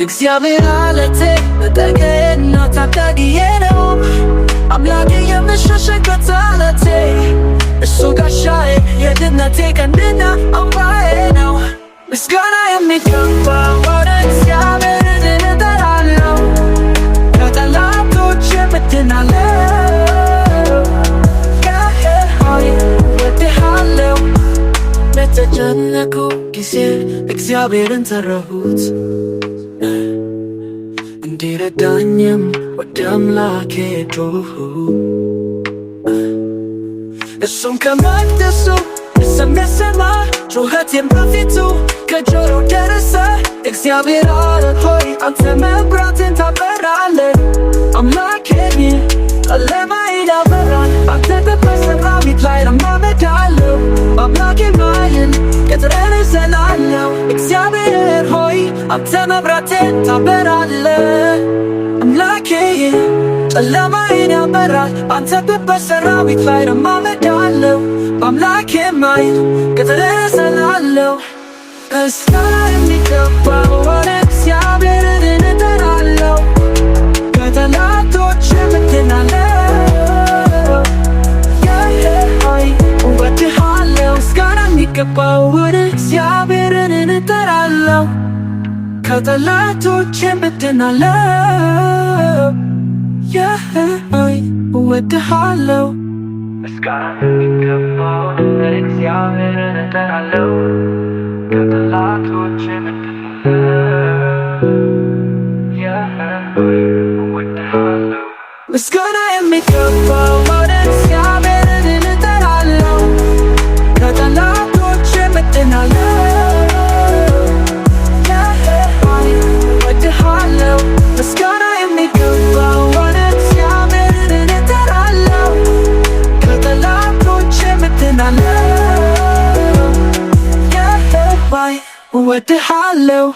እግዚአብሔር አለቴ መጠጊያዬና ታዳጊዬ ነው። አምላኬ የምሸሸግበት ዓለቴ እሱ ጋሻዬ የድነቴ ቀንድና አምባዬ ነው። ምስጋና የሚገባው ወደ እግዚአብሔር እጠራለሁ፣ ከጠላቶቼ እድናለሁ። ሆይ እወድሃለሁ። በተጨነቁ ጊዜ እግዚአብሔርን ጠራሁት፣ እንዲረዳኝም ወደ አምላኬ ጮኽሁ። እሱም ከመቅደሱ ሰማ ጩኸቴን በፊቱ ከጆሮ ደረሰ። እግዚአብሔር አለ ሆይ አንተ መብራቴን ታበራለህ። አምላኬ ጨለማዬን ያበራል። አንተ በሰራዊት ላይ እረማመዳለሁ። በአምላኬ ኃይል ቅጥሬን እዘላለሁ። እግዚአብሔር ሆይ አንተ መብራቴን ታበራለህ። አምላኬ ጨለማዬን ያበራል። አንተ በሰራዊት ላይ እረማመዳለሁ። በአምላኬ ኃይል ቅጥሬን እዘላለሁ። ምስጋና የሚገባው ወደ እግዚአብሔር እጠራለሁ፣ ከጠላቶቼ እድናለሁ። እወድሃለሁ። ምስጋና የሚገባው ወደ እግዚአብሔር እጠራለሁ፣ ከጠላቶቼ እድናለሁ። እወድሃለሁ። ምስጋና የሚገባው ወደ እግዚአብሔር እጠራለሁ፣ ከጠላቶቼ እወድሃለሁ። ምስጋና የሚገባው ወደ እግዚአብሔር እጠራለሁ፣ ከጠላቶቼ እድናለሁ። እወድሃለሁ። ምስጋና የሚገባው ወደ እግዚአብሔር እጠራለሁ፣ ከጠላቶቼ እድናለሁ። እወድሃለሁ።